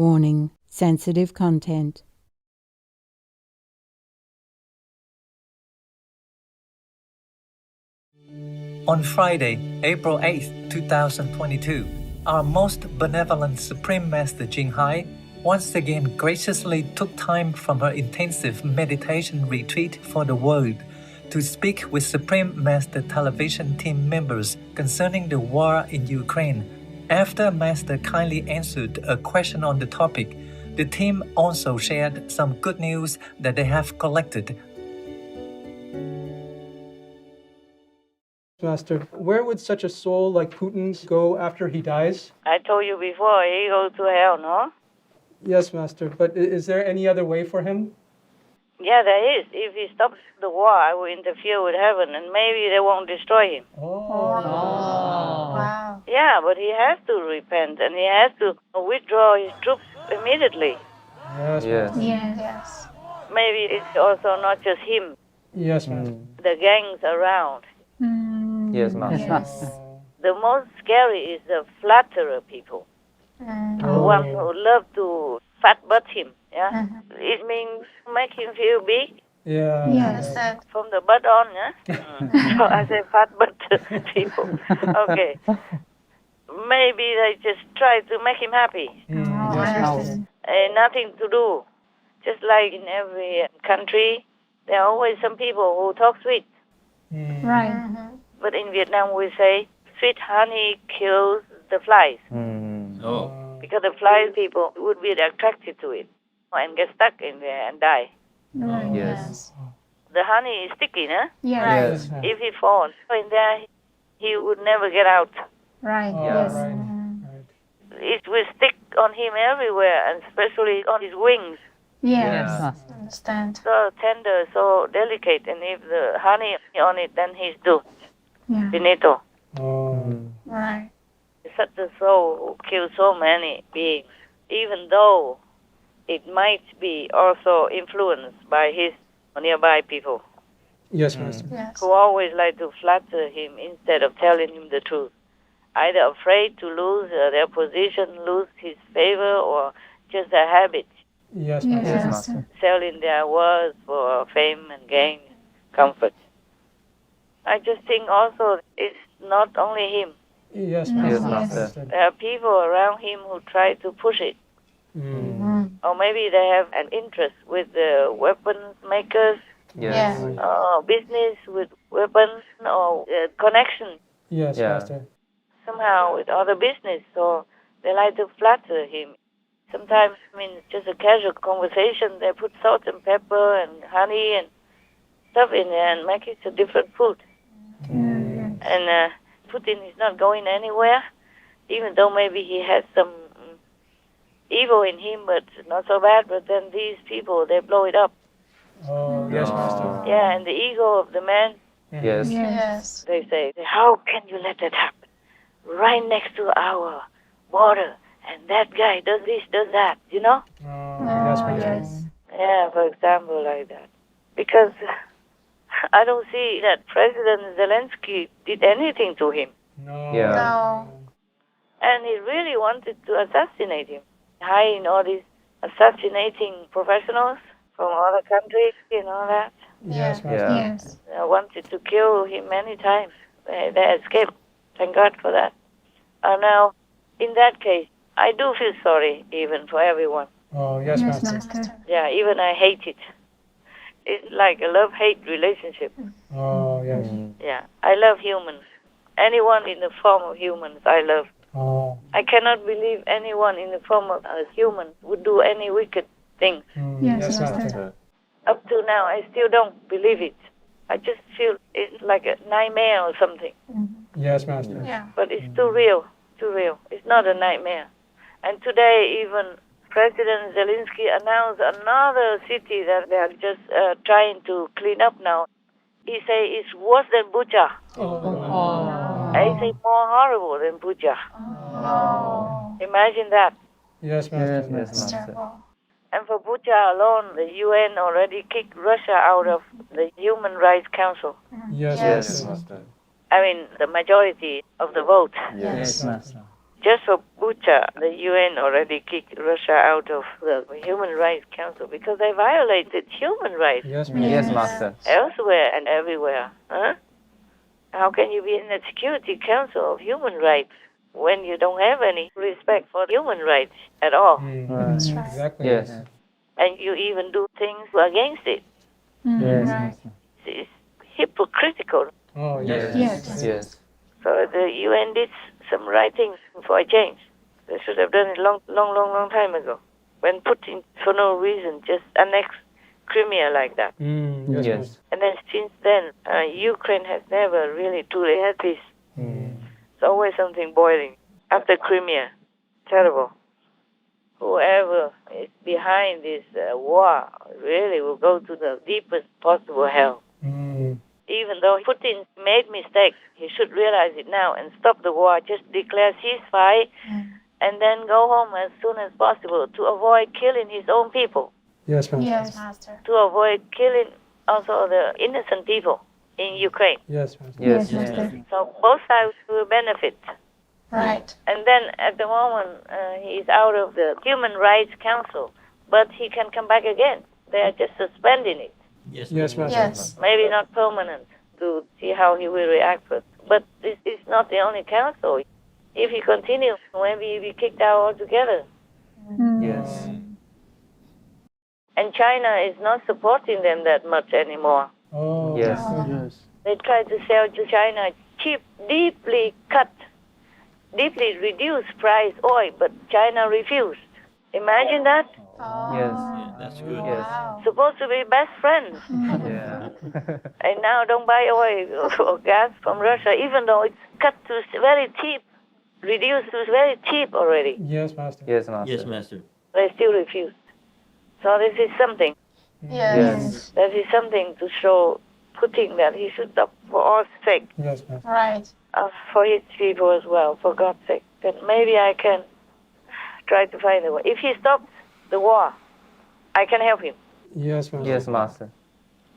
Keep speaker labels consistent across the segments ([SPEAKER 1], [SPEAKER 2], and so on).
[SPEAKER 1] Warning: sensitive content.
[SPEAKER 2] On Friday, April 8th, 2022, our most benevolent Supreme Master Ching once again graciously took time from her intensive meditation retreat for the world to speak with Supreme Master television team members concerning the war in Ukraine. After Master kindly answered a question on the topic, the team also shared some good news that they have collected.
[SPEAKER 3] Master, where would such a soul like Putin's go after he dies?
[SPEAKER 4] I told you before, he goes to hell, no?
[SPEAKER 3] Yes, Master, but is there any other way for him?
[SPEAKER 4] Yeah, there is. If he stops the war, I will interfere with heaven, and maybe they won't destroy him.
[SPEAKER 5] Wow.
[SPEAKER 4] Yeah, but he has to repent, and he has to withdraw his troops immediately.
[SPEAKER 3] Yes, Master.
[SPEAKER 5] Yes.
[SPEAKER 4] Maybe it's also not just him,
[SPEAKER 3] Yes, Master.
[SPEAKER 4] the gangs around.
[SPEAKER 6] Yes, Master.
[SPEAKER 5] Yes.
[SPEAKER 4] The most scary is the flatterer people, the ones who love to fat butt him. Yeah, it means make him feel big
[SPEAKER 3] Yeah.
[SPEAKER 5] Yes.
[SPEAKER 4] from the butt on. Yeah, so I say fat butt people. Okay, maybe they just try to make him happy. Nothing to do. Just like in every country, there are always some people who talk sweet.
[SPEAKER 5] Right.
[SPEAKER 4] But in Vietnam, we say sweet honey kills the flies. Because the flies people would be attracted to it and get stuck in there and die.
[SPEAKER 5] Right.
[SPEAKER 6] Yes.
[SPEAKER 4] The honey is sticky, no?
[SPEAKER 5] Yes.
[SPEAKER 3] Yes.
[SPEAKER 4] If he falls in there, he would never get out.
[SPEAKER 5] Right.
[SPEAKER 3] Yes.
[SPEAKER 5] Yes.
[SPEAKER 4] It will stick on him everywhere, and especially on his wings.
[SPEAKER 5] Yes. Understand.
[SPEAKER 4] So tender, so delicate, and if the honey on it, then he's doomed.
[SPEAKER 5] Yeah.
[SPEAKER 4] Finito.
[SPEAKER 5] Right.
[SPEAKER 4] Such a soul who kills so many beings, even though it might be also influenced by his nearby people,
[SPEAKER 3] Yes, Master.
[SPEAKER 5] Yes.
[SPEAKER 4] who always like to flatter him instead of telling him the truth, either afraid to lose their position, lose his favor, or just a habit,
[SPEAKER 3] Yes,
[SPEAKER 5] Yes.
[SPEAKER 3] Master.
[SPEAKER 5] Master.
[SPEAKER 4] selling their words for fame and gain, comfort. I just think also it's not only him.
[SPEAKER 3] Yes,
[SPEAKER 5] Yes,
[SPEAKER 3] Master.
[SPEAKER 6] Master.
[SPEAKER 4] There are people around him who try to push it. Or maybe they have an interest with the weapons makers,
[SPEAKER 5] Yeah.
[SPEAKER 4] or business with weapons, or connection
[SPEAKER 3] Yes,
[SPEAKER 6] Yeah.
[SPEAKER 3] Master.
[SPEAKER 4] somehow with other business. So they like to flatter him. Sometimes, just a casual conversation, they put salt and pepper and honey and stuff in there and make it a different food. And Putin is not going anywhere, even though maybe he has some evil in him, but not so bad. But then these people, they blow it up.
[SPEAKER 3] Oh, yes, Master.
[SPEAKER 4] Yeah, and the ego of the man,
[SPEAKER 6] Yes.
[SPEAKER 5] Yes.
[SPEAKER 4] they say, how can you let that happen? Right next to our border, and that guy does this, does that, you know?
[SPEAKER 3] Yes, Master.
[SPEAKER 5] Yes.
[SPEAKER 4] Yeah, for example, like that. Because I don't see that President Zelensky did anything to him.
[SPEAKER 3] No.
[SPEAKER 6] Yeah.
[SPEAKER 5] No.
[SPEAKER 4] And he really wanted to assassinate him. Hiring all these assassinating professionals from other countries and all that.
[SPEAKER 3] Yes, Master.
[SPEAKER 6] Yeah.
[SPEAKER 5] Yes.
[SPEAKER 4] Wanted to kill him many times. They escaped. Thank God for that. Now, in that case, I do feel sorry even for everyone.
[SPEAKER 3] Oh, yes,
[SPEAKER 5] Yes,
[SPEAKER 3] Master.
[SPEAKER 5] Master.
[SPEAKER 4] Yeah, even I hate it. It's like a love-hate relationship.
[SPEAKER 3] Oh, yes.
[SPEAKER 4] Yeah, I love humans. Anyone in the form of humans, I love.
[SPEAKER 3] Oh.
[SPEAKER 4] I cannot believe anyone in the form of a human would do any wicked thing.
[SPEAKER 5] Yes,
[SPEAKER 3] Yes, Master.
[SPEAKER 4] Up to now, I still don't believe it. I just feel it's like a nightmare or something.
[SPEAKER 3] Yes, Master.
[SPEAKER 5] Yeah.
[SPEAKER 4] But it's too real, too real. It's not a nightmare. And today, even President Zelensky announced another city that they are just trying to clean up now. He say it's worse than Bucha. I say more horrible than Bucha. Imagine that.
[SPEAKER 3] Yes, Master.
[SPEAKER 6] Yes,
[SPEAKER 5] It's
[SPEAKER 6] Master.
[SPEAKER 5] terrible.
[SPEAKER 4] And for Bucha alone, the UN already kicked Russia out of the Human Rights Council.
[SPEAKER 3] Yes,
[SPEAKER 6] Yes,
[SPEAKER 3] Master.
[SPEAKER 6] Master.
[SPEAKER 4] I mean, the majority of the vote.
[SPEAKER 6] Yes.
[SPEAKER 3] Master.
[SPEAKER 4] Just for Bucha, the UN already kicked Russia out of the Human Rights Council because they violated human rights
[SPEAKER 3] Yes,
[SPEAKER 6] Yes,
[SPEAKER 3] Master.
[SPEAKER 6] Master.
[SPEAKER 4] elsewhere and everywhere. Huh? How can you be in the Security Council of Human Rights when you don't have any respect for human rights at all?
[SPEAKER 5] That's right.
[SPEAKER 3] Exactly.
[SPEAKER 6] Yes.
[SPEAKER 4] And you even do things against it.
[SPEAKER 6] Yes,
[SPEAKER 5] Right.
[SPEAKER 6] Master.
[SPEAKER 4] It's hypocritical.
[SPEAKER 3] Oh, yes.
[SPEAKER 5] Yes.
[SPEAKER 6] Yes.
[SPEAKER 4] So the UN did some right things for a change. They should have done it long time ago. When Putin, for no reason, just annexed Crimea like that.
[SPEAKER 3] Yes.
[SPEAKER 6] Yes.
[SPEAKER 4] And then since then, Ukraine has never really truly had peace. It's always something boiling. After Crimea, terrible. Whoever is behind this war really will go to the deepest possible hell. Even though Putin made mistakes, he should realize it now and stop the war. Just declare ceasefire and then go home as soon as possible to avoid killing his own people,
[SPEAKER 3] Yes, Master.
[SPEAKER 5] Yes, Master.
[SPEAKER 4] to avoid killing also the innocent people in Ukraine.
[SPEAKER 3] Yes, Master.
[SPEAKER 6] Yes.
[SPEAKER 5] Master.
[SPEAKER 4] So both sides will benefit.
[SPEAKER 5] Right.
[SPEAKER 4] And then at the moment, he's out of the Human Rights Council, but he can come back again. They are just suspending it.
[SPEAKER 3] Yes, Master.
[SPEAKER 5] Yes.
[SPEAKER 4] Maybe not permanent, to see how he will react. But this is not the only council. If he continues, maybe he'll be kicked out altogether.
[SPEAKER 6] Yes.
[SPEAKER 4] And China is not supporting them that much anymore.
[SPEAKER 3] Oh,
[SPEAKER 6] Yes.
[SPEAKER 4] They tried to sell to China cheap, deeply reduced price oil, but China refused. Imagine that.
[SPEAKER 5] Oh.
[SPEAKER 6] Yes.
[SPEAKER 7] That's good.
[SPEAKER 6] Yes.
[SPEAKER 5] Wow.
[SPEAKER 4] Supposed to be best friends.
[SPEAKER 6] Yeah.
[SPEAKER 4] And now don't buy oil or gas from Russia, even though it's cut to very cheap, reduced to very cheap already.
[SPEAKER 3] Yes, Master.
[SPEAKER 6] Yes, Master.
[SPEAKER 7] Yes, Master.
[SPEAKER 4] They still refuse. So this is something.
[SPEAKER 5] Yes.
[SPEAKER 4] That is something to show Putin that he should stop for all sake,
[SPEAKER 3] Yes, Master.
[SPEAKER 5] Right.
[SPEAKER 4] for his people as well, for God's sake. Then maybe I can try to find a way. If he stops the war, I can help him.
[SPEAKER 3] Yes, Master.
[SPEAKER 6] Yes, Master.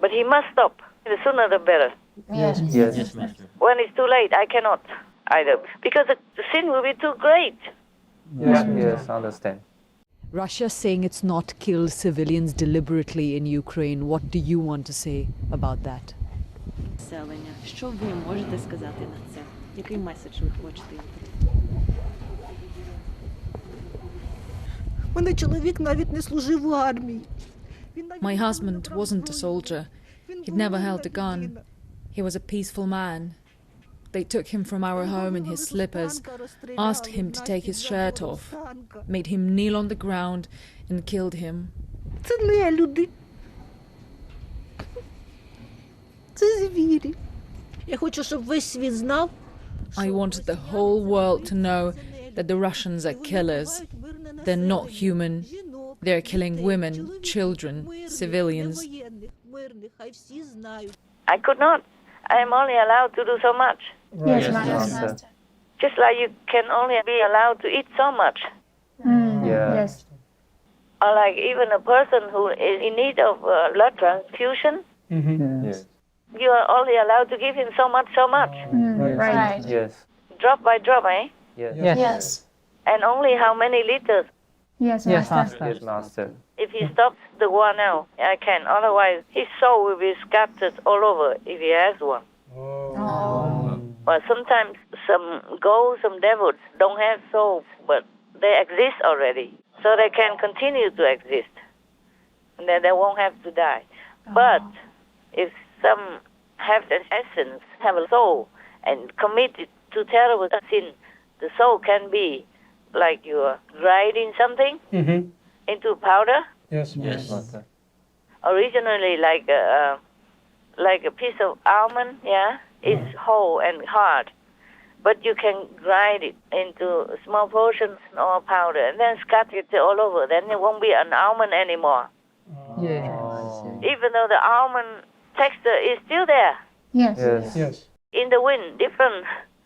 [SPEAKER 4] But he must stop. The sooner the better.
[SPEAKER 5] Yes.
[SPEAKER 6] Yes.
[SPEAKER 7] Yes, Master.
[SPEAKER 4] When it's too late, I cannot either. Because the sin will be too great.
[SPEAKER 3] Yes,
[SPEAKER 6] Yes, understand.
[SPEAKER 1] Russia saying it's not killed civilians deliberately in Ukraine. What do you want to say about that?
[SPEAKER 8] Населення. Що ви можете сказати на це? Який меседж ви хочете їм?
[SPEAKER 9] Мене чоловік навіть не служив в армії.
[SPEAKER 10] My husband wasn't a soldier. He'd never held a gun. He was a peaceful man. They took him from our home in his slippers, asked him to take his shirt off, made him kneel on the ground and killed him.
[SPEAKER 9] Це не люди. Це звірі. Я хочу, щоб весь світ знав.
[SPEAKER 10] I wanted the whole world to know that the Russians are killers. They're not human. They're killing women, children, civilians.
[SPEAKER 4] I could not. I am only allowed to do so much.
[SPEAKER 3] Right.
[SPEAKER 5] Yes, Master.
[SPEAKER 6] Master.
[SPEAKER 4] Just like you can only be allowed to eat so much.
[SPEAKER 6] Yeah.
[SPEAKER 5] Yes.
[SPEAKER 4] Or like even a person who is in need of blood transfusion,
[SPEAKER 6] Yes.
[SPEAKER 4] you are only allowed to give him so much.
[SPEAKER 5] Right.
[SPEAKER 6] Yes.
[SPEAKER 4] Drop by drop, eh?
[SPEAKER 6] Yes.
[SPEAKER 5] Yes.
[SPEAKER 4] And only how many liters?
[SPEAKER 5] Yes,
[SPEAKER 1] Yes,
[SPEAKER 5] Master.
[SPEAKER 6] Yes, Master.
[SPEAKER 4] If he stops the war now, I can. Otherwise, his soul will be scattered all over if he has one.
[SPEAKER 5] Oh.
[SPEAKER 4] But sometimes some ghosts, some devils don't have souls, but they exist already. So they can continue to exist. And then they won't have to die. But if some have an essence, have a soul, and committed to terrible sin, the soul can be like you are grinding something into powder.
[SPEAKER 3] Yes,
[SPEAKER 7] Yes.
[SPEAKER 3] Master.
[SPEAKER 4] Originally like a piece of almond, yeah, it's whole and hard. But you can grind it into small portions or powder and then scatter it all over. Then it won't be an almond anymore. Even though the almond texture is still there.
[SPEAKER 5] Yes.
[SPEAKER 6] Yes.
[SPEAKER 3] Yes.
[SPEAKER 4] In the wind, different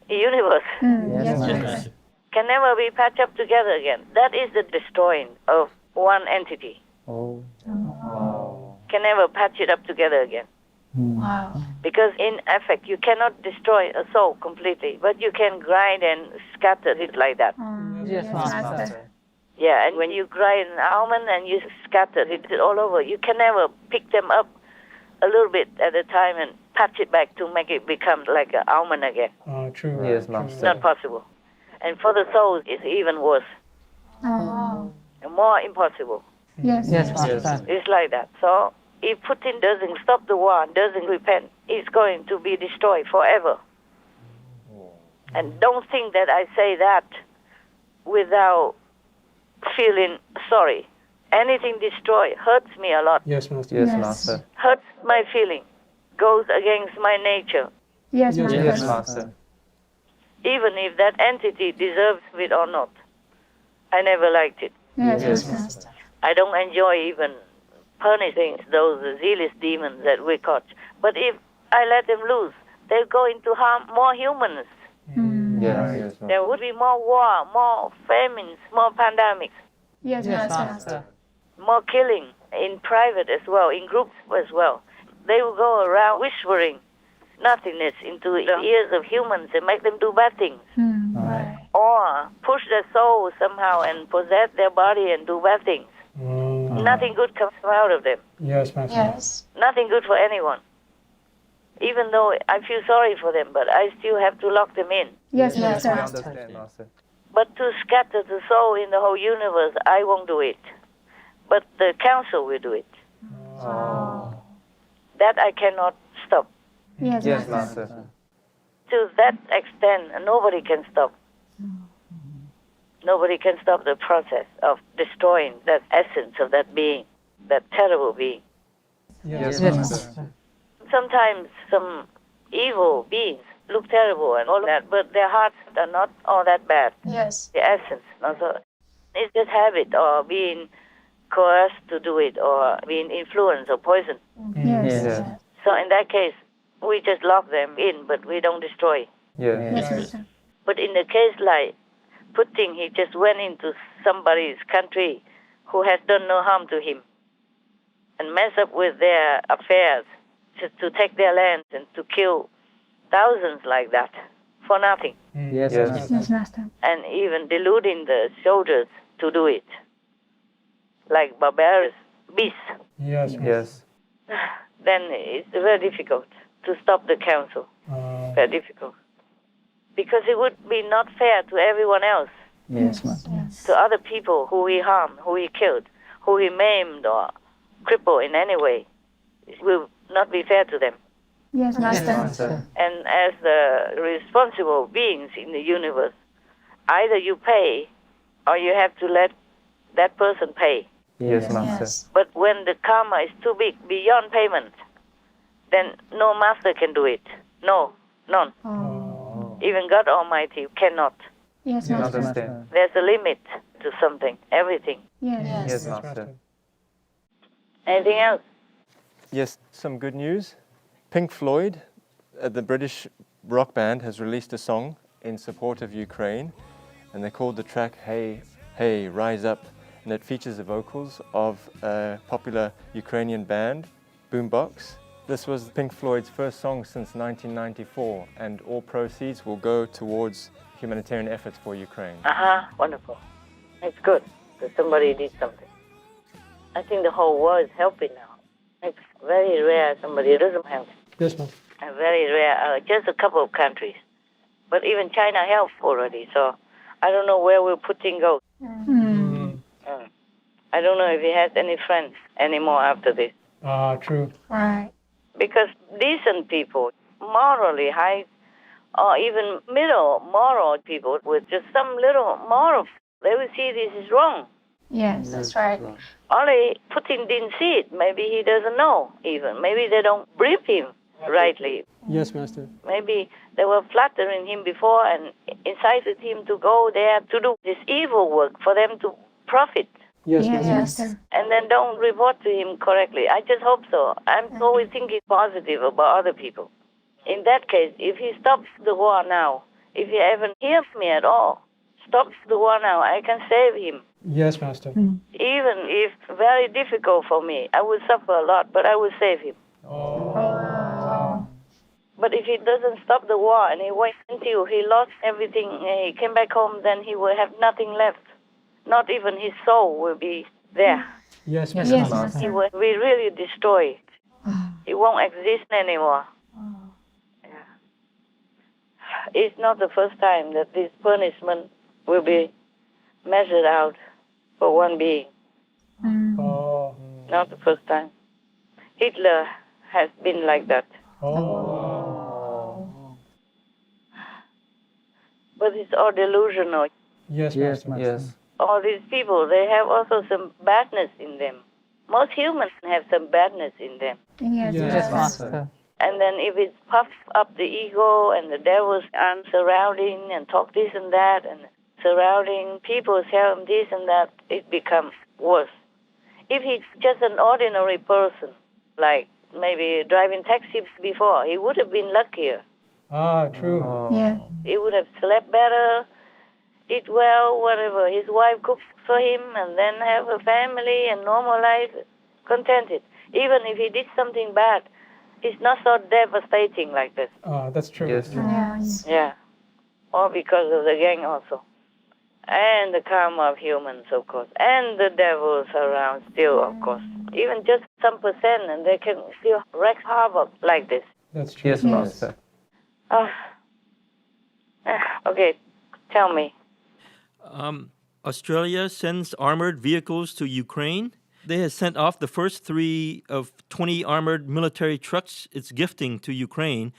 [SPEAKER 4] universe.
[SPEAKER 5] Yes,
[SPEAKER 7] Yes,
[SPEAKER 5] Master.
[SPEAKER 7] Master.
[SPEAKER 4] Can never be patched up together again. That is the destroying of one entity.
[SPEAKER 6] Oh.
[SPEAKER 4] Can never patch it up together again.
[SPEAKER 5] Wow.
[SPEAKER 4] Because in effect, you cannot destroy a soul completely, but you can grind and scatter it like that.
[SPEAKER 5] Yes, Master.
[SPEAKER 4] Yeah, and when you grind an almond and you scatter it all over, you can never pick them up a little bit at a time and patch it back to make it become like an almond again.
[SPEAKER 3] True.
[SPEAKER 6] Yes,
[SPEAKER 3] True.
[SPEAKER 6] Master.
[SPEAKER 4] It's not possible. And for the souls, it's even worse.
[SPEAKER 5] Oh.
[SPEAKER 4] More impossible.
[SPEAKER 5] Yes.
[SPEAKER 4] It's like that. So if Putin doesn't stop the war, doesn't repent, it's going to be destroyed forever. And don't think that I say that without feeling sorry. Anything destroyed hurts me a lot.
[SPEAKER 3] Yes, Master.
[SPEAKER 6] Yes,
[SPEAKER 5] Yes.
[SPEAKER 6] Master.
[SPEAKER 4] Hurts my feeling. Goes against my nature.
[SPEAKER 5] Yes,
[SPEAKER 3] Yes,
[SPEAKER 5] Master.
[SPEAKER 6] Yes, Master.
[SPEAKER 4] Even if that entity deserves it or not. I never liked it.
[SPEAKER 5] Yes, Master.
[SPEAKER 4] I don't enjoy even punishing those zealous demons that we caught. But if I let them loose, they're going to harm more humans.
[SPEAKER 6] Yes, yes,
[SPEAKER 4] There would be more war, more famines, more pandemics,
[SPEAKER 5] Yes, Master.
[SPEAKER 4] more killing in private as well, in groups as well. They will go around whispering nothingness into the ears of humans and make them do bad things.
[SPEAKER 5] Right.
[SPEAKER 4] Or push their soul somehow and possess their body and do bad things. Nothing good comes out of them.
[SPEAKER 3] Yes, Master.
[SPEAKER 5] Yes.
[SPEAKER 4] Nothing good for anyone. Even though I feel sorry for them, but I still have to lock them in.
[SPEAKER 5] Yes,
[SPEAKER 6] We
[SPEAKER 5] Master.
[SPEAKER 6] understand, Master.
[SPEAKER 4] But to scatter the soul in the whole universe, I won't do it. But the council will do it. That I cannot stop.
[SPEAKER 5] Yes,
[SPEAKER 6] Yes,
[SPEAKER 5] Master.
[SPEAKER 6] Master.
[SPEAKER 4] To that extent, nobody can stop. Nobody can stop the process of destroying that essence of that being, that terrible being.
[SPEAKER 6] Yes, Master.
[SPEAKER 4] Sometimes some evil beings look terrible and all that, but their hearts are not all that bad.
[SPEAKER 5] Yes.
[SPEAKER 4] The essence, also, it's just habit or being coerced to do it or being influenced or poisoned.
[SPEAKER 5] Yes.
[SPEAKER 6] Yes.
[SPEAKER 4] So in that case, we just lock them in, but we don't destroy.
[SPEAKER 6] Yes.
[SPEAKER 5] Yes, Master.
[SPEAKER 4] But in the case like Putin, he just went into somebody's country who has done no harm to him and mess up with their affairs to take their land and to kill thousands like that for nothing,
[SPEAKER 3] Yes,
[SPEAKER 6] Yes.
[SPEAKER 3] Master.
[SPEAKER 5] Yes, Master.
[SPEAKER 4] and even deluding the soldiers to do it, like barbarous beasts.
[SPEAKER 3] Yes, Master.
[SPEAKER 6] Yes.
[SPEAKER 4] Then it's very difficult to stop the council. Very difficult. Because it would be not fair to everyone else,
[SPEAKER 6] Yes, Master.
[SPEAKER 4] to other people who he harmed, who he killed, who he maimed or crippled in any way. It will not be fair to them.
[SPEAKER 5] Yes, Master.
[SPEAKER 6] Master.
[SPEAKER 4] And as the responsible beings in the universe, either you pay or you have to let that person pay.
[SPEAKER 6] Yes, Master.
[SPEAKER 5] Yes.
[SPEAKER 4] But when the karma is too big, beyond payment, then no master can do it. No, none. Even God Almighty cannot.
[SPEAKER 5] Yes,
[SPEAKER 6] Yes,
[SPEAKER 5] Master.
[SPEAKER 6] understand.
[SPEAKER 4] There's a limit to something, everything.
[SPEAKER 5] Yes.
[SPEAKER 6] Yes,
[SPEAKER 3] Yes,
[SPEAKER 6] Master.
[SPEAKER 4] Anything else?
[SPEAKER 7] Yes, some good news. Pink Floyd, the British rock band, has released a song in support of Ukraine, and they called the track Hey, Hey, Rise Up, and it features the vocals of a popular Ukrainian band, Boombox. This was Pink Floyd's first song since 1994, and all proceeds will go towards humanitarian efforts for Ukraine.
[SPEAKER 4] Wonderful. It's good that somebody did something. I think the whole world is helping now. It's very rare somebody doesn't help.
[SPEAKER 3] Yes, Master.
[SPEAKER 4] And very rare, just a couple of countries. But even China helped already, so I don't know where will Putin go. I don't know if he has any friends anymore after this.
[SPEAKER 3] True.
[SPEAKER 5] Right.
[SPEAKER 4] Because decent people, morally high, or even middle moral people with just some little moral, they will see this is wrong.
[SPEAKER 5] Yes, that's right.
[SPEAKER 4] Only Putin didn't see it. Maybe he doesn't know even. Maybe they don't brief him rightly.
[SPEAKER 3] Yes, Master.
[SPEAKER 4] Maybe they were flattering him before and incited him to go there to do this evil work for them to profit.
[SPEAKER 3] Yes,
[SPEAKER 5] Yes,
[SPEAKER 3] Master.
[SPEAKER 5] Master.
[SPEAKER 4] And then don't report to him correctly. I just hope so. I'm always thinking positive about other people. In that case, if he stops the war now, if he even hears me at all, stops the war now, I can save him.
[SPEAKER 3] Yes, Master.
[SPEAKER 4] Even if very difficult for me, I will suffer a lot, but I will save him. But if he doesn't stop the war and he waits until he lost everything, he came back home, then he will have nothing left. Not even his soul will be there.
[SPEAKER 3] Yes,
[SPEAKER 5] Yes,
[SPEAKER 3] Master.
[SPEAKER 5] Master.
[SPEAKER 4] He will be really destroyed. He won't exist anymore. Yeah. It's not the first time that this punishment will be measured out for one being.
[SPEAKER 3] Oh.
[SPEAKER 4] Not the first time. Hitler has been like that.
[SPEAKER 3] Oh.
[SPEAKER 4] But it's all delusional.
[SPEAKER 3] Yes,
[SPEAKER 6] Yes,
[SPEAKER 3] Master.
[SPEAKER 6] yes.
[SPEAKER 4] All these people, they have also some badness in them. Most humans have some badness in them.
[SPEAKER 5] Yes,
[SPEAKER 3] Yes,
[SPEAKER 5] yes.
[SPEAKER 6] Master.
[SPEAKER 4] And then if it's puffed up the ego and the devils are surrounding and talk this and that and surrounding people tell him this and that, it becomes worse. If he's just an ordinary person, like maybe driving taxi before, he would have been luckier.
[SPEAKER 3] Ah, true.
[SPEAKER 5] Yeah.
[SPEAKER 4] He would have slept better, eat well, whatever. His wife cooks for him and then have a family and normal life, contented. Even if he did something bad, it's not so devastating like this.
[SPEAKER 3] Ah, that's true.
[SPEAKER 6] Yes.
[SPEAKER 5] Yes.
[SPEAKER 4] Yeah. All because of the gang also. And the karma of humans, of course. And the devils around still, of course. Even just some percent and they can still wreak havoc like this.
[SPEAKER 3] That's true.
[SPEAKER 6] Yes, Master.
[SPEAKER 4] Oh. Okay, tell me.
[SPEAKER 11] Australia sends armored vehicles to Ukraine. They have sent off the first 3 of 20 armored military trucks it's gifting to Ukraine,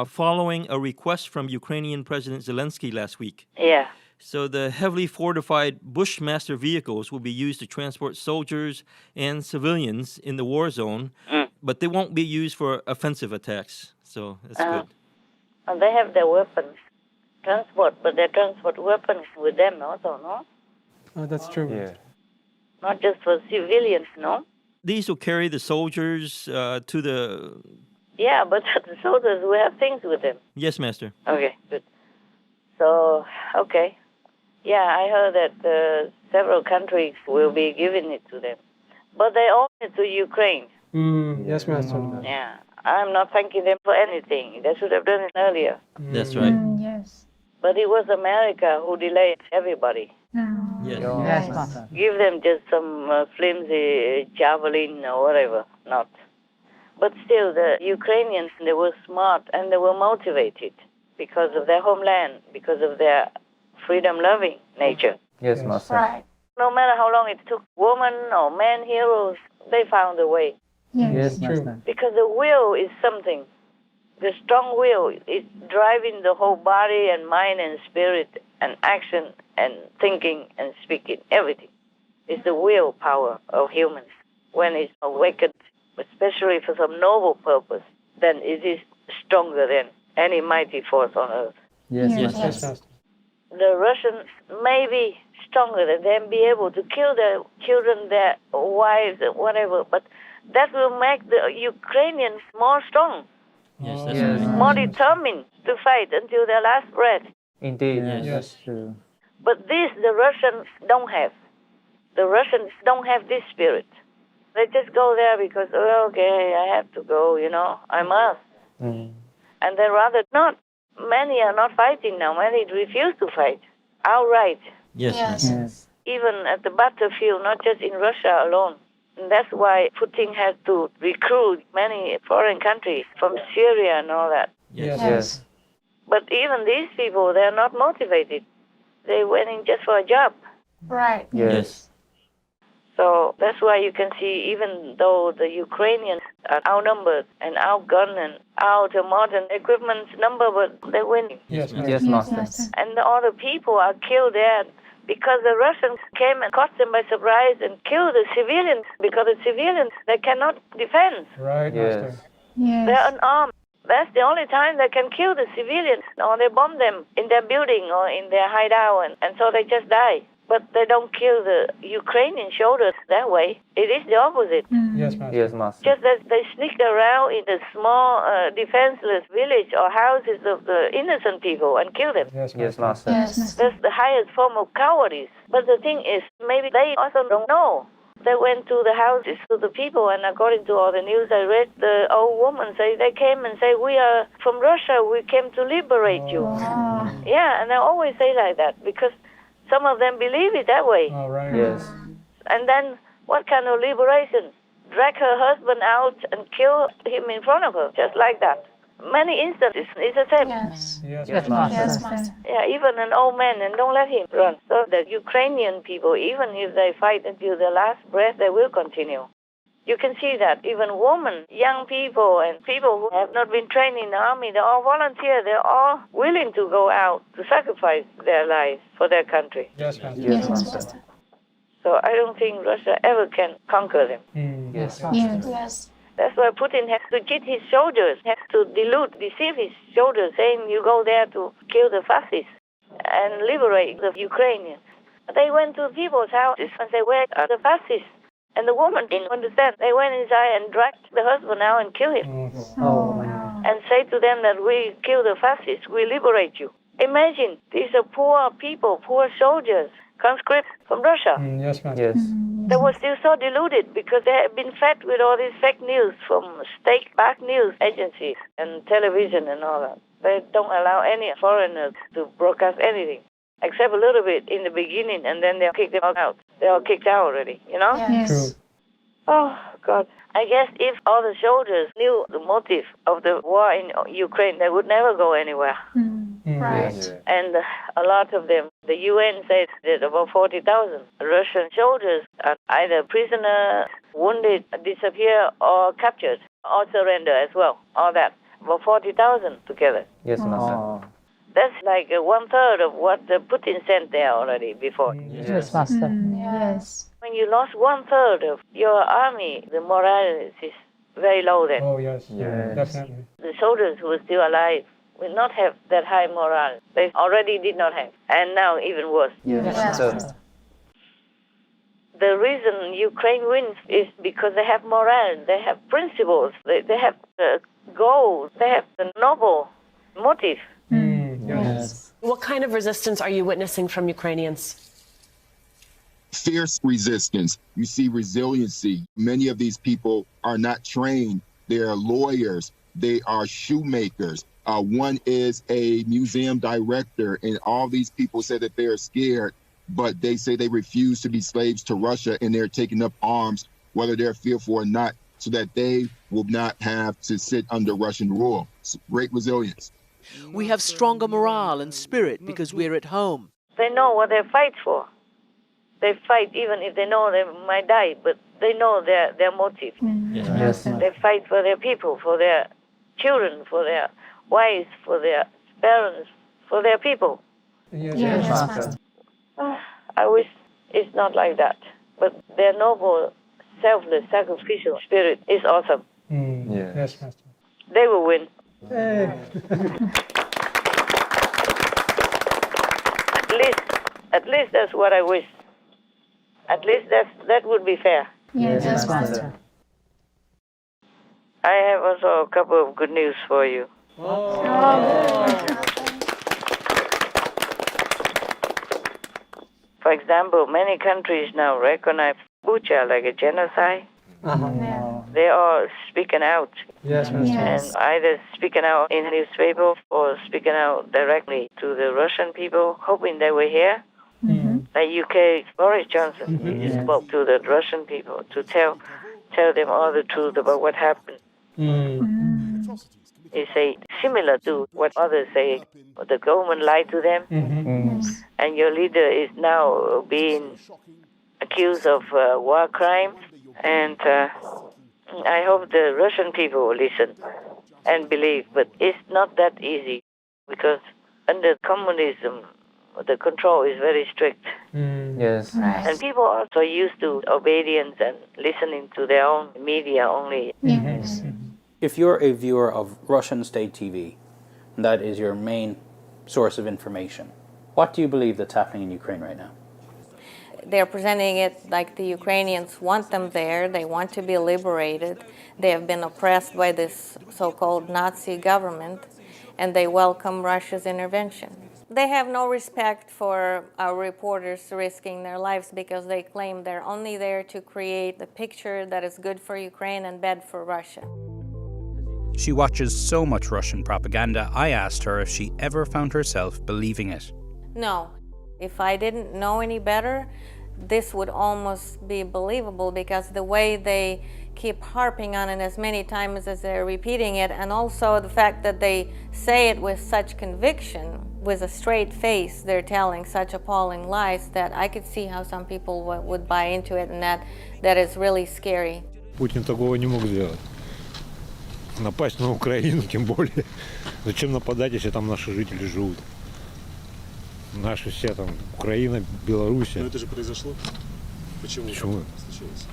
[SPEAKER 11] following a request from Ukrainian President Zelensky last week.
[SPEAKER 4] Yeah.
[SPEAKER 11] So the heavily fortified Bushmaster vehicles will be used to transport soldiers and civilians in the war zone, but they won't be used for offensive attacks. So that's good.
[SPEAKER 4] And they have their weapons. Transport, but they transport weapons with them also, no?
[SPEAKER 3] Oh, that's true.
[SPEAKER 6] Yeah.
[SPEAKER 4] Not just for civilians, no?
[SPEAKER 11] These will carry the soldiers to the...
[SPEAKER 4] Yeah, but the soldiers will have things with them.
[SPEAKER 11] Yes, Master.
[SPEAKER 4] Okay, good. So, okay. Yeah, I heard that several countries will be giving it to them. But they owe it to Ukraine.
[SPEAKER 3] Yes, Master.
[SPEAKER 4] Yeah. I'm not thanking them for anything. They should have done it earlier.
[SPEAKER 11] That's right.
[SPEAKER 5] Yes.
[SPEAKER 4] But it was America who delayed everybody.
[SPEAKER 11] Yes.
[SPEAKER 6] Yes, Master.
[SPEAKER 4] Give them just some flimsy javelin or whatever. Not. But still, the Ukrainians, they were smart and they were motivated because of their homeland, because of their freedom-loving nature.
[SPEAKER 6] Yes, Master.
[SPEAKER 5] Right.
[SPEAKER 4] No matter how long it took, women or men heroes, they found a way.
[SPEAKER 5] Yes.
[SPEAKER 6] Yes,
[SPEAKER 3] True.
[SPEAKER 6] Master.
[SPEAKER 4] Because the will is something. The strong will is driving the whole body and mind and spirit and action and thinking and speaking, everything. It's the willpower of humans. When it's awakened, especially for some noble purpose, then it is stronger than any mighty force on earth.
[SPEAKER 6] Yes,
[SPEAKER 5] Yes.
[SPEAKER 6] Master.
[SPEAKER 3] Yes, Master.
[SPEAKER 4] The Russians may be stronger than them, be able to kill their children, their wives, whatever, but that will make the Ukrainians more strong,
[SPEAKER 11] Yes, that's
[SPEAKER 6] Yes.
[SPEAKER 11] right.
[SPEAKER 4] more determined to fight until their last breath.
[SPEAKER 6] Indeed.
[SPEAKER 11] Yes.
[SPEAKER 6] That's true.
[SPEAKER 4] But this the Russians don't have. The Russians don't have this spirit. They just go there because, oh, okay, I have to go, I must. And they rather not. Many are not fighting now. Many refuse to fight outright,
[SPEAKER 11] Yes, Master.
[SPEAKER 6] Yes.
[SPEAKER 4] even at the battlefield, not just in Russia alone. And that's why Putin has to recruit many foreign countries from Syria and all that.
[SPEAKER 3] Yes.
[SPEAKER 6] Yes.
[SPEAKER 4] But even these people, they're not motivated. They went in just for a job.
[SPEAKER 5] Right.
[SPEAKER 6] Yes.
[SPEAKER 4] So that's why you can see, even though the Ukrainians are outnumbered and outgunned and out modern equipment number, but they're winning.
[SPEAKER 3] Yes, Master.
[SPEAKER 6] Yes,
[SPEAKER 5] Yes,
[SPEAKER 6] Master.
[SPEAKER 5] Master.
[SPEAKER 4] And all the people are killed there because the Russians came and caught them by surprise and killed the civilians, because the civilians, they cannot defend.
[SPEAKER 3] Right,
[SPEAKER 6] Yes.
[SPEAKER 3] Master.
[SPEAKER 4] They're
[SPEAKER 5] Yes.
[SPEAKER 4] unarmed. That's the only time they can kill the civilians, or they bomb them in their building or in their hideout, and so they just die. But they don't kill the Ukrainian soldiers that way. It is the opposite.
[SPEAKER 3] Yes, Master.
[SPEAKER 6] Yes, Master.
[SPEAKER 4] Just that they sneak around in the small, defenseless village or houses of the innocent people and kill them.
[SPEAKER 3] Yes,
[SPEAKER 6] Yes,
[SPEAKER 3] Master.
[SPEAKER 6] Master.
[SPEAKER 5] Yes, Master.
[SPEAKER 4] That's the highest form of cowardice. But the thing is, maybe they also don't know They went to the houses to the people, and according to all the news I read, the old woman say they came and say, "We are from Russia. We came to liberate you." Yeah, and I always say like that because some of them believe it that way.
[SPEAKER 3] Oh, right.
[SPEAKER 6] Yes.
[SPEAKER 4] And then what kind of liberation? Drag her husband out and kill him in front of her, just like that. Many instances, it's the same.
[SPEAKER 5] Yes.
[SPEAKER 3] Yes,
[SPEAKER 6] Yes,
[SPEAKER 3] Master.
[SPEAKER 5] Yes, Master.
[SPEAKER 4] Yeah, even an old man, and don't let him run. So the Ukrainian people, even if they fight until the last breath, they will continue. You can see that even women, young people, and people who have not been trained in the army, they're all volunteer. They're all willing to go out to sacrifice their lives for their country.
[SPEAKER 3] Yes, Master.
[SPEAKER 5] Yes, Master.
[SPEAKER 4] So I don't think Russia ever can conquer them.
[SPEAKER 6] Yes.
[SPEAKER 5] Yes. Yes.
[SPEAKER 4] That's why Putin has to cheat his soldiers, has to deceive his soldiers, saying you go there to kill the fascists and liberate the Ukrainians. They went to people's houses and said, "Where are the fascists?" And the woman didn't understand. They went inside and dragged the husband out and killed him.
[SPEAKER 5] Oh,
[SPEAKER 4] And say to them that we kill the fascists, we liberate you. Imagine, these are poor people, poor soldiers, conscripts from Russia.
[SPEAKER 3] Yes, Master.
[SPEAKER 6] Yes.
[SPEAKER 4] They were still so deluded because they had been fed with all this fake news from state-backed news agencies and television and all that. They don't allow any foreigners to broadcast anything, except a little bit in the beginning, and then they'll kick them out. They're all kicked out already, you know?
[SPEAKER 5] Yes.
[SPEAKER 4] Oh, God. I guess if all the soldiers knew the motive of the war in Ukraine, they would never go anywhere.
[SPEAKER 5] Right.
[SPEAKER 4] And a lot of them, the UN says that about 40,000 Russian soldiers are either prisoner, wounded, disappear, or captured, or surrender as well. All that. About 40,000 together.
[SPEAKER 6] Yes, Master.
[SPEAKER 4] That's like 1/3 of what Putin sent there already before.
[SPEAKER 6] Yes, Master.
[SPEAKER 5] Yes.
[SPEAKER 4] When you lost 1/3 of your army, the morale is very low then.
[SPEAKER 3] Oh, yes.
[SPEAKER 6] Yes.
[SPEAKER 3] Definitely.
[SPEAKER 4] The soldiers who are still alive will not have that high morale. They already did not have. And now even worse.
[SPEAKER 6] Yes,
[SPEAKER 5] Yes.
[SPEAKER 6] Master.
[SPEAKER 4] The reason Ukraine wins is because they have morale, they have principles, they have goals, they have a noble motive.
[SPEAKER 3] Yes.
[SPEAKER 12] What kind of resistance are you witnessing from Ukrainians?
[SPEAKER 13] Fierce resistance. You see resiliency. Many of these people are not trained. They are lawyers. They are shoemakers. One is a museum director, and all these people say that they're scared, but they say they refuse to be slaves to Russia, and they're taking up arms, whether they're fearful or not, so that they will not have to sit under Russian rule. It's great resilience.
[SPEAKER 14] We have stronger morale and spirit because we're at home.
[SPEAKER 4] They know what they fight for. They fight even if they know they might die, but they know their motive.
[SPEAKER 6] Yes.
[SPEAKER 4] They fight for their people, for their children, for their wives, for their parents, for their people.
[SPEAKER 5] Yes, Master.
[SPEAKER 4] I wish it's not like that. But their noble, selfless, sacrificial spirit is awesome.
[SPEAKER 3] Yes, Master.
[SPEAKER 4] They will win.
[SPEAKER 3] Hey.
[SPEAKER 4] At least that's what I wish. At least that would be fair.
[SPEAKER 5] Yes,
[SPEAKER 6] Yes,
[SPEAKER 5] Master.
[SPEAKER 6] Master.
[SPEAKER 4] I have also a couple of good news for you. For example, many countries now recognize Bucha like a genocide. They are speaking out.
[SPEAKER 3] Yes, Master.
[SPEAKER 4] And either speaking out in newspaper or speaking out directly to the Russian people, hoping they will hear. Like UK Boris Johnson he spoke to the Russian people to tell them all the truth about what happened. He say similar to what others say. The government lied to them, and your leader is now being accused of war crimes. And I hope the Russian people will listen and believe. But it's not that easy because under communism, the control is very strict.
[SPEAKER 6] Yes.
[SPEAKER 4] And people are also used to obedience and listening to their own media only.
[SPEAKER 5] Yes.
[SPEAKER 15] If you're a viewer of Russian state TV, that is your main source of information, what do you believe that's happening in Ukraine right now?
[SPEAKER 16] They're presenting it like the Ukrainians want them there. They want to be liberated. They have been oppressed by this so-called Nazi government, and they welcome Russia's intervention. They have no respect for our reporters risking their lives because they claim they're only there to create the picture that is good for Ukraine and bad for Russia.
[SPEAKER 15] She watches so much Russian propaganda, I asked her if she ever found herself believing it.
[SPEAKER 16] No. If I didn't know any better, this would almost be believable because the way they keep harping on it as many times as they're repeating it, and also the fact that they say it with such conviction, with a straight face, they're telling such appalling lies that I could see how some people would buy into it, and that is really scary.
[SPEAKER 17] Путин такого не мог сделать. Напасть на Украину, тем более. Зачем нападать, если там наши жители живут? Наши все там, Украина, Белоруссия.
[SPEAKER 18] Но это же произошло. Почему?
[SPEAKER 17] Почему?
[SPEAKER 18] Случилось?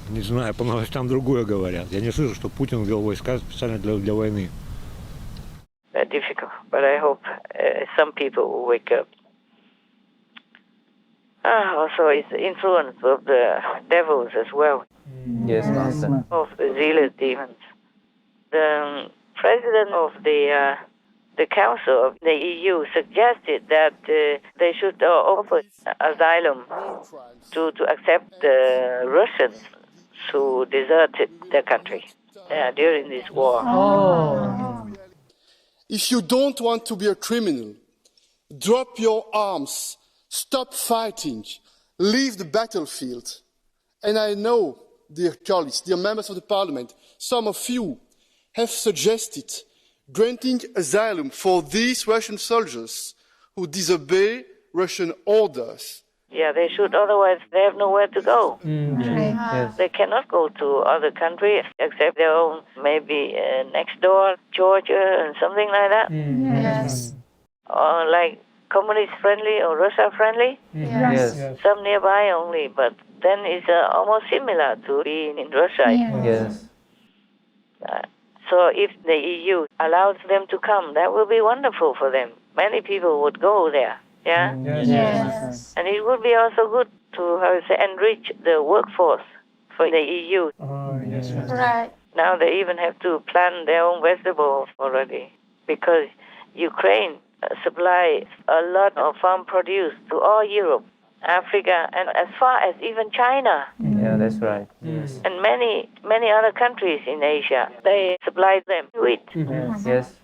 [SPEAKER 17] Не знаю, по новостям другое говорят. Я не слышу, что Путин ввел войска специально для войны.
[SPEAKER 4] Very difficult, but I hope some people will wake up. Also, it's the influence of the devils as well.
[SPEAKER 6] Yes, Master.
[SPEAKER 4] Of the zealous demons. The president of the Council of the EU suggested that they should offer asylum to accept the Russians who deserted their country during this war.
[SPEAKER 19] If you don't want to be a criminal, drop your arms, stop fighting, leave the battlefield. And I know, dear colleagues, dear members of the parliament, some of you have suggested granting asylum for these Russian soldiers who disobey Russian orders.
[SPEAKER 4] Yeah, they should, otherwise they have nowhere to go.
[SPEAKER 6] Yes.
[SPEAKER 4] They cannot go to other countries except their own, maybe next door, Georgia and something like that.
[SPEAKER 5] Yes.
[SPEAKER 4] Or like communist friendly or Russia friendly.
[SPEAKER 6] Yes.
[SPEAKER 4] Some nearby only, but then it's almost similar to being in Russia.
[SPEAKER 6] Yes.
[SPEAKER 4] So if the EU allows them to come, that will be wonderful for them. Many people would go there. Yeah?
[SPEAKER 5] Yes.
[SPEAKER 4] And it would be also good to, enrich the workforce for the EU.
[SPEAKER 5] Right.
[SPEAKER 4] Now they even have to plant their own vegetables already because Ukraine supplies a lot of farm produce to all Europe, Africa, and as far as even China.
[SPEAKER 6] Yeah, that's right. Yes.
[SPEAKER 4] And many other countries in Asia, they supply them wheat.
[SPEAKER 6] Yes.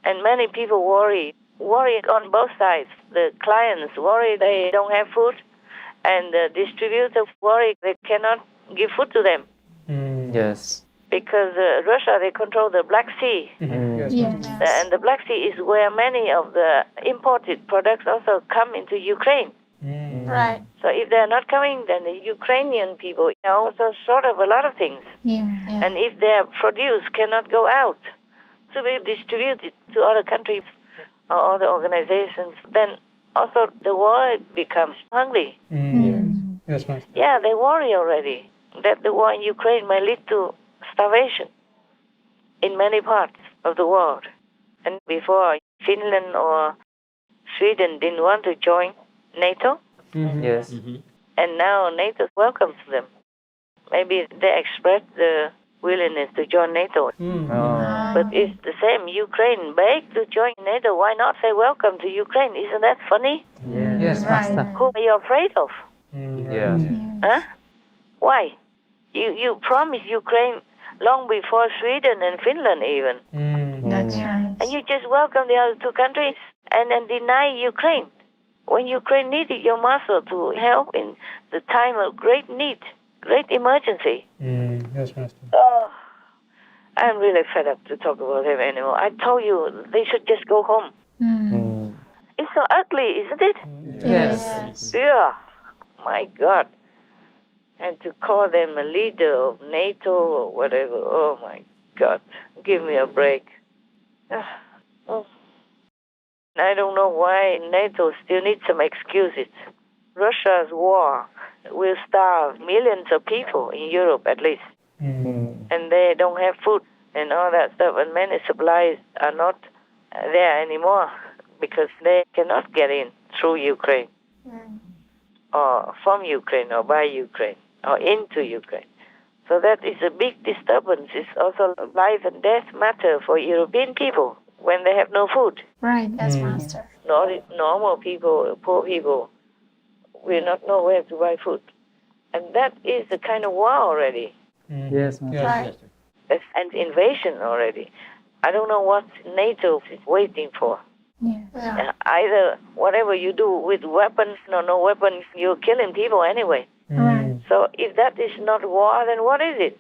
[SPEAKER 4] And many people worry on both sides. The clients worry they don't have food, and the distributors worry they cannot give food to them.
[SPEAKER 6] Yes.
[SPEAKER 4] Because Russia, they control the Black Sea. And the Black Sea is where many of the imported products also come into Ukraine.
[SPEAKER 5] Right.
[SPEAKER 4] So if they're not coming, then the Ukrainian people are also short of a lot of things. And if their produce cannot go out to be distributed to other countries or other organizations, then also the world becomes hungry.
[SPEAKER 3] Yes, Master.
[SPEAKER 4] Yeah, they worry already that the war in Ukraine may lead to starvation in many parts of the world. And before, Finland or Sweden didn't want to join NATO.
[SPEAKER 6] Yes.
[SPEAKER 4] And now NATO welcomes them. Maybe they express the willingness to join NATO. But it's the same. Ukraine begged to join NATO. Why not say welcome to Ukraine? Isn't that funny?
[SPEAKER 6] Yes, Master.
[SPEAKER 4] Who are you afraid of?
[SPEAKER 6] Yeah.
[SPEAKER 4] Huh? Why? You promised Ukraine long before Sweden and Finland even.
[SPEAKER 5] That's right.
[SPEAKER 4] And you just welcome the other two countries and then deny Ukraine. When Ukraine needed your muscle to help in the time of great need, great emergency.
[SPEAKER 3] Yes, Master.
[SPEAKER 4] Oh, I'm really fed up to talk about him anymore. I told you they should just go home. It's so ugly, isn't it?
[SPEAKER 6] Yes.
[SPEAKER 4] Yeah. My God. And to call them a leader of NATO or whatever. Oh, my God. Give me a break. I don't know why NATO still needs some excuses. Russia's war will starve millions of people in Europe at least. And they don't have food and all that stuff. And many supplies are not there anymore because they cannot get in through Ukraine or from Ukraine or by Ukraine or into Ukraine. So that is a big disturbance. It's also a life and death matter for European people when they have no food.
[SPEAKER 5] Right, yes, Master.
[SPEAKER 4] normal people, poor people, will not know where to buy food. And that is a kind of war already.
[SPEAKER 6] Yes, Master.
[SPEAKER 5] Right.
[SPEAKER 4] That's an invasion already. I don't know what NATO is waiting for.
[SPEAKER 5] Yeah.
[SPEAKER 4] Either whatever you do with weapons or no weapons, you're killing people anyway.
[SPEAKER 5] Right.
[SPEAKER 4] So if that is not war, then what is it?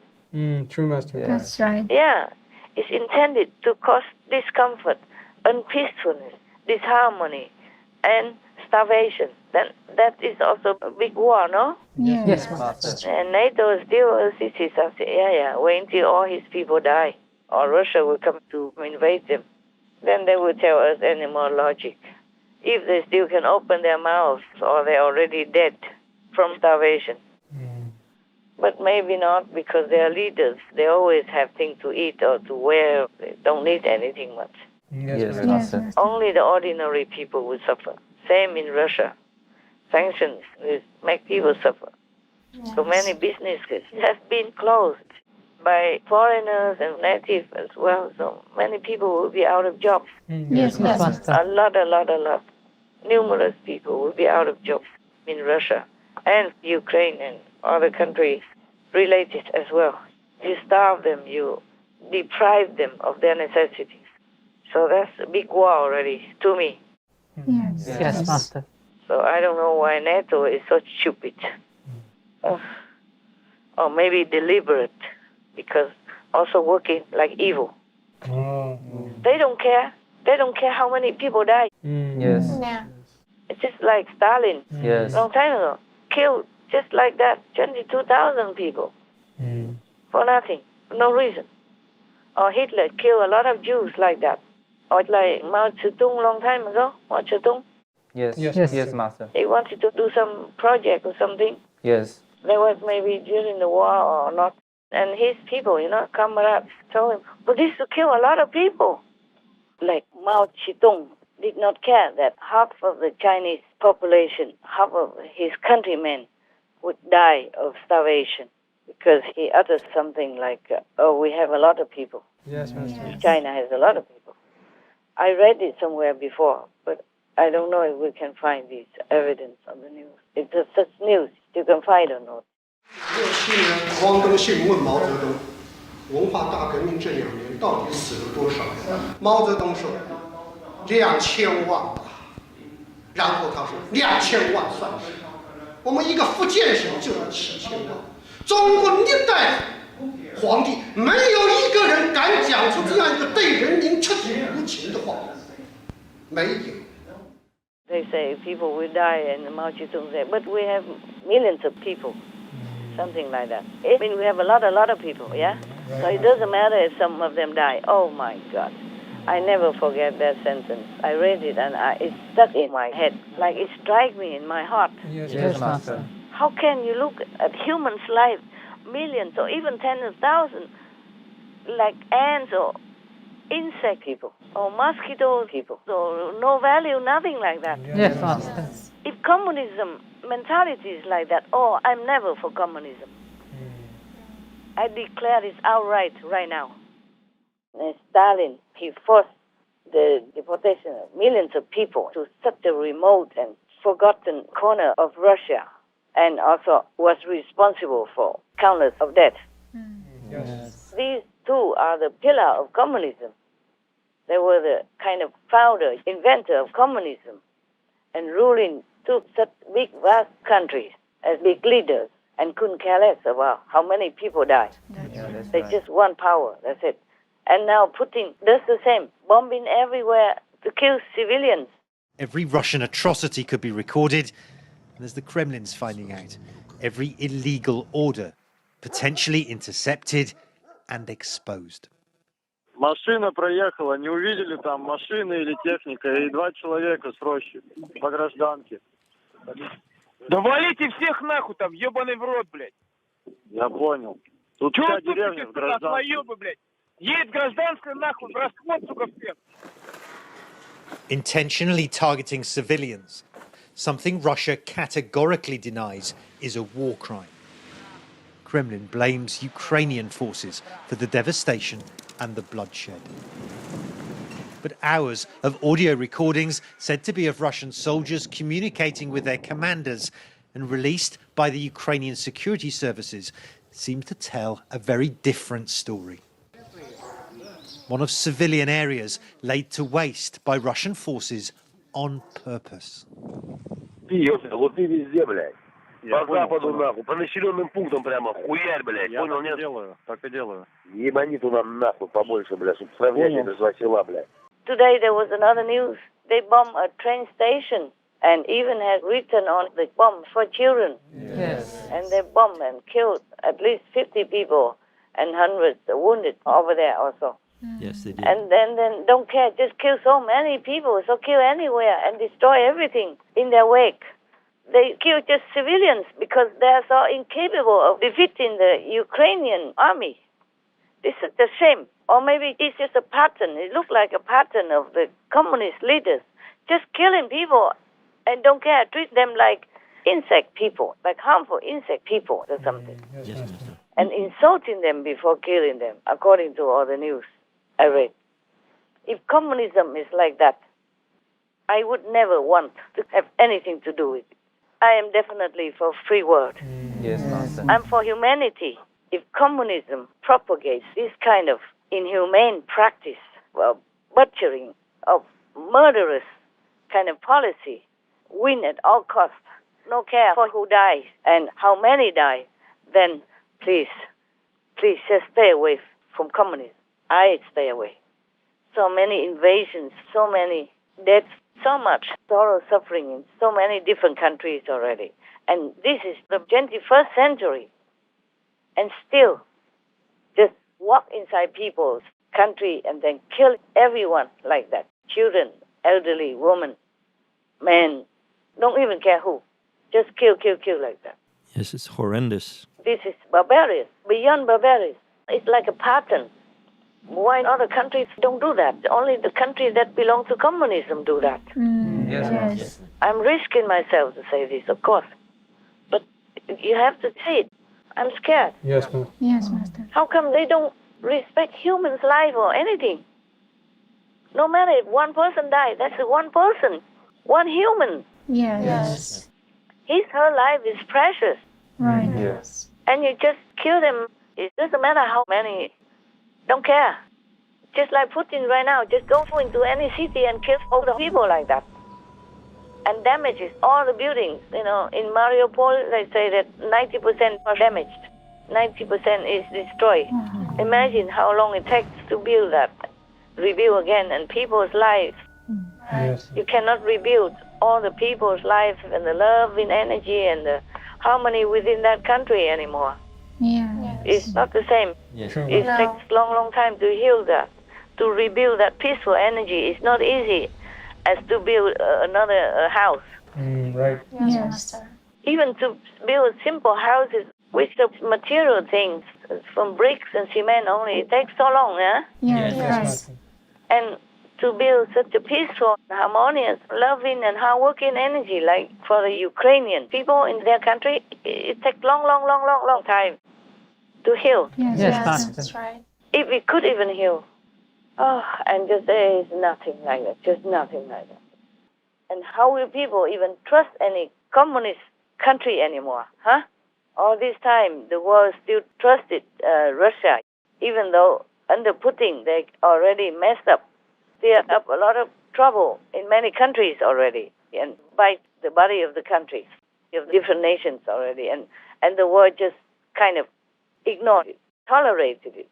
[SPEAKER 3] True, Master.
[SPEAKER 5] That's right.
[SPEAKER 4] Yeah, it's intended to cause discomfort, unpeacefulness, disharmony, and starvation. Then that is also a big war, no?
[SPEAKER 6] Yes, Master.
[SPEAKER 4] And NATO still sees something. Wait until all his people die, or Russia will come to invade them. Then they will tell us any more logic. If they still can open their mouths, or they're already dead from starvation. But maybe not, because they are leaders. They always have things to eat or to wear. They don't need anything much.
[SPEAKER 6] Yes, Master.
[SPEAKER 4] Only the ordinary people will suffer. Same in Russia. Sanctions will make people suffer. So many businesses have been closed by foreigners and natives as well. So many people will be out of jobs.
[SPEAKER 5] Yes, Master.
[SPEAKER 4] A lot. Numerous people will be out of jobs in Russia and Ukraine and other countries related as well. You starve them, you deprive them of their necessities. So that's a big war already, to me.
[SPEAKER 6] Yes, Master.
[SPEAKER 4] So I don't know why NATO is so stupid. Or maybe deliberate, because also working like evil. They don't care. They don't care how many people die.
[SPEAKER 6] Yes.
[SPEAKER 5] Yeah.
[SPEAKER 4] It's just like Stalin,
[SPEAKER 6] Yes.
[SPEAKER 4] long time ago, killed just like that 22,000 people for nothing, for no reason. Or Hitler killed a lot of Jews like that. Or like Mao Zedong long time ago, Mao Zedong.
[SPEAKER 6] Yes.
[SPEAKER 3] Yes.
[SPEAKER 6] Yes, Master.
[SPEAKER 4] He wanted to do some project or something.
[SPEAKER 6] Yes.
[SPEAKER 4] There was maybe during the war or not. And his people, comrades, told him, but this will kill a lot of people. Like Mao Zedong did not care that half of the Chinese population, half of his countrymen would die of starvation, because he uttered something like, we have a lot of people.
[SPEAKER 3] Yes, Master.
[SPEAKER 4] China has a lot of people. I read it somewhere before, but I don't know if we can find this evidence on the news. If there's such news, you can find or not.
[SPEAKER 20] 67年，汪登信问毛泽东，文化大革命这2年到底死了多少人？毛泽东说2000万吧，然后他说2000万算什么？我们一个福建省就有7000万，中国历代皇帝没有一个人敢讲出这样一个对人民彻底无情的话，没有。
[SPEAKER 4] They say people will die, and Mao Zedong said, but we have millions of people. Something like that. I mean, we have a lot of people, yeah? Right. So it doesn't matter if some of them die. Oh, my God. I never forget that sentence. I read it, and it stuck in my head. Like it struck me in my heart.
[SPEAKER 6] Yes, Master.
[SPEAKER 4] How can you look at humans' life, millions or even tens of thousands, like ants or insect people or mosquito people, so no value, nothing like that?
[SPEAKER 6] Yes, Master.
[SPEAKER 4] If communism mentality is like that, I'm never for communism. I declare this outright right now. And Stalin, he forced the deportation of millions of people to such a remote and forgotten corner of Russia, and also was responsible for countless of deaths.
[SPEAKER 3] Yes.
[SPEAKER 4] These two are the pillar of communism. They were the kind of founder, inventor of communism, and ruling two such big, vast countries as big leaders, and couldn't care less about how many people died. They just want power, that's it. And now Putin does the same, bombing everywhere to kill civilians.
[SPEAKER 21] Every Russian atrocity could be recorded, and as the Kremlin's finding out, every illegal order potentially intercepted and exposed.
[SPEAKER 22] Машина проехала, не увидели там машины или техника, и 2 человека с рощи по гражданке.
[SPEAKER 23] Да валите всех нахуй там, ебаный в рот, блядь.
[SPEAKER 22] Я понял. Тут вся деревня в гражданке.
[SPEAKER 23] Блядь. Едет гражданская нахуй, в расход, сука, всех.
[SPEAKER 21] Intentionally targeting civilians, something Russia categorically denies is a war crime. Kremlin blames Ukrainian forces for the devastation and the bloodshed. but hours of audio recordings said to be of Russian soldiers communicating with their commanders and released by the Ukrainian security services seem to tell a very different story. One of civilian areas laid to waste by Russian forces on purpose.
[SPEAKER 22] Лупи везде, блядь. По западу, нахуй. По населенным пунктам прямо хуярь, блядь. Понял, нет?
[SPEAKER 2] Так и делаю.
[SPEAKER 22] Ебани туда нахуй побольше, блядь, чтобы сравнять это два села, блядь.
[SPEAKER 4] Today there was another news. They bombed a train station and even had written on the bomb for children.
[SPEAKER 6] Yes.
[SPEAKER 4] And they bombed and killed at least 50 people and hundreds wounded over there also.
[SPEAKER 11] Yes, they did.
[SPEAKER 4] And then don't care, just kill so many people, so kill anywhere and destroy everything in their wake. They kill just civilians because they are so incapable of defeating the Ukrainian army. This is a shame. Or maybe it's just a pattern. It looks like a pattern of the communist leaders. Just killing people and don't care, treat them like insect people, like harmful insect people or something.
[SPEAKER 11] Yes, Master.
[SPEAKER 4] And insulting them before killing them, according to all the news I read. If communism is like that, I would never want to have anything to do with it. I am definitely for free world.
[SPEAKER 6] Yes, Master.
[SPEAKER 4] I'm for humanity. If communism propagates this kind of inhumane practice, well, butchering of murderous kind of policy, win at all costs, no care for who dies and how many die, then please just stay away from communism. I stay away. So many invasions, so many deaths, so much sorrow, suffering in so many different countries already. And this is the 21st century. And still, just walk inside people's country and then kill everyone like that. Children, elderly, women, men, don't even care who. Just kill like that.
[SPEAKER 11] Yes, it's horrendous.
[SPEAKER 4] This is barbarous, beyond barbarous. It's like a pattern. Why other countries don't do that? Only the countries that belong to communism do that.
[SPEAKER 6] Yes.
[SPEAKER 4] I'm risking myself to say this, of course. But you have to say it. I'm scared.
[SPEAKER 3] Yes, ma'am.
[SPEAKER 5] Yes, Master.
[SPEAKER 4] How come they don't respect humans' life or anything? No matter if one person died, that's one person, one human.
[SPEAKER 5] Yes.
[SPEAKER 4] Her life is precious.
[SPEAKER 5] Right.
[SPEAKER 6] Yes.
[SPEAKER 4] And you just kill them. It doesn't matter how many. Don't care. Just like Putin right now, just go into any city and kill all the people like that. And damages all the buildings. You know, in Mariupol, they say that 90% are damaged. 90% is destroyed. Imagine how long it takes to build that, rebuild again, and people's lives.
[SPEAKER 3] Yes.
[SPEAKER 4] You cannot rebuild all the people's lives and the love and energy and the harmony within that country anymore.
[SPEAKER 5] Yeah.
[SPEAKER 4] It's not the same.
[SPEAKER 11] Yes.
[SPEAKER 3] True.
[SPEAKER 4] It takes long time to heal that, to rebuild that peaceful energy. It's not easy as to build another house.
[SPEAKER 3] Right.
[SPEAKER 5] Yes, Master.
[SPEAKER 4] Even to build simple houses with the material things, from bricks and cement only, it takes so long, huh?
[SPEAKER 5] Yes.
[SPEAKER 4] And to build such a peaceful, harmonious, loving and hardworking energy like for the Ukrainian people in their country, it takes long time to heal.
[SPEAKER 5] Yes, that's right.
[SPEAKER 4] If we could even heal. And just there is nothing like that, just nothing like that. And how will people even trust any communist country anymore, huh? All this time, the world still trusted Russia, even though under Putin they already messed up. They have up a lot of trouble in many countries already, and by the body of the countries, of different nations already, and the world just kind of ignored it, tolerated it,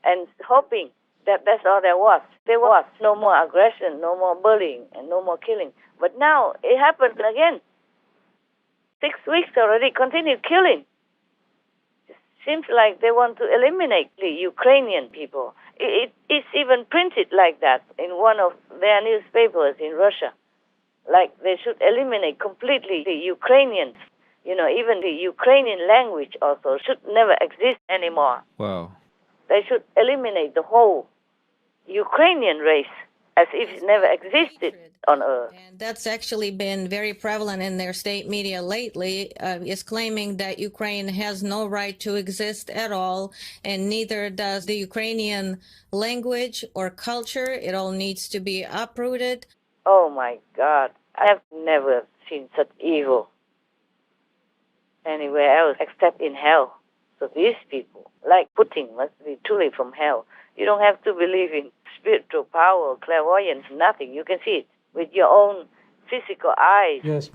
[SPEAKER 4] and hoping that that's all there was. There was no more aggression, no more bullying, and no more killing. But now it happened again. 6 weeks already continued killing. It seems like they want to eliminate the Ukrainian people. It's even printed like that in one of their newspapers in Russia. Like they should eliminate completely the Ukrainians. You know, even the Ukrainian language also should never exist anymore.
[SPEAKER 11] Wow.
[SPEAKER 4] They should eliminate the whole Ukrainian race as if it never existed on Earth.
[SPEAKER 16] And that's actually been very prevalent in their state media lately, is claiming that Ukraine has no right to exist at all, and neither does the Ukrainian language or culture. It all needs to be uprooted.
[SPEAKER 4] Oh my God, I have never seen such evil anywhere else except in hell. So these people, like Putin, must be truly from hell. You don't have to believe in spiritual power, clairvoyance, nothing. You can see it with your own physical eyes.
[SPEAKER 3] Yes.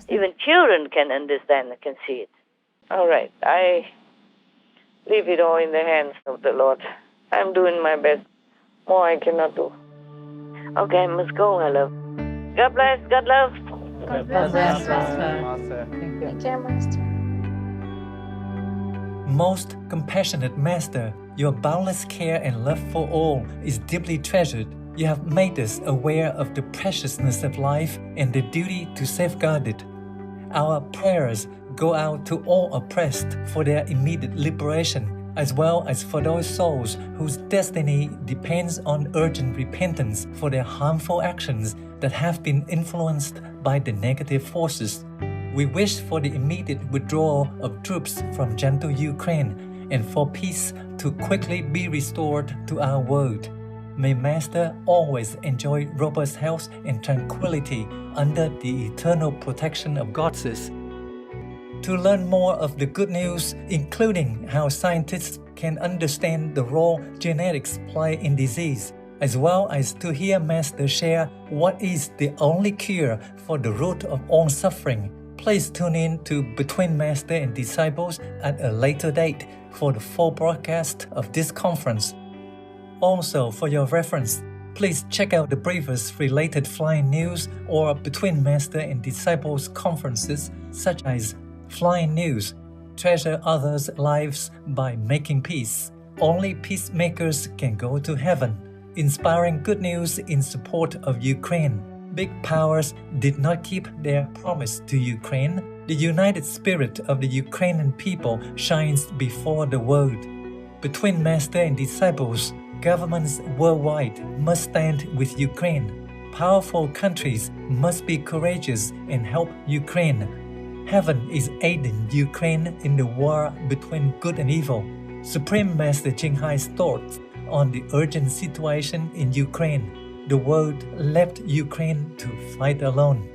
[SPEAKER 4] Even children can understand, can see it. All right, I leave it all in the hands of the Lord. I'm doing my best. More I cannot do. Okay, I must go, my love. God bless, God love.
[SPEAKER 5] God bless, Master. Thank you, Master.
[SPEAKER 2] Most compassionate Master, your boundless care and love for all is deeply treasured. You have made us aware of the preciousness of life and the duty to safeguard it. Our prayers go out to all oppressed for their immediate liberation, as well as for those souls whose destiny depends on urgent repentance for their harmful actions that have been influenced by the negative forces. We wish for the immediate withdrawal of troops from gentle Ukraine and for peace to quickly be restored to our world. May Master always enjoy robust health and tranquility under the eternal protection of Goddess. To learn more of the good news, including how scientists can understand the role genetics play in disease, as well as to hear Master share what is the only cure for the root of all suffering, please tune in to Between Master and Disciples at a later date for the full broadcast of this conference. Also, for your reference, please check out the previous related flying news or Between Master and Disciples conferences such as Flying News, Treasure Others' Lives by Making Peace, Only Peacemakers Can Go to Heaven, Inspiring Good News in Support of Ukraine, Big Powers Did Not Keep Their Promise to Ukraine, The United Spirit of the Ukrainian People Shines Before the World. Between Master and Disciples, governments worldwide must stand with Ukraine. Powerful countries must be courageous and help Ukraine. Heaven is aiding Ukraine in the war between good and evil. Supreme Master Ching thoughts on the urgent situation in Ukraine. The world left Ukraine to fight alone.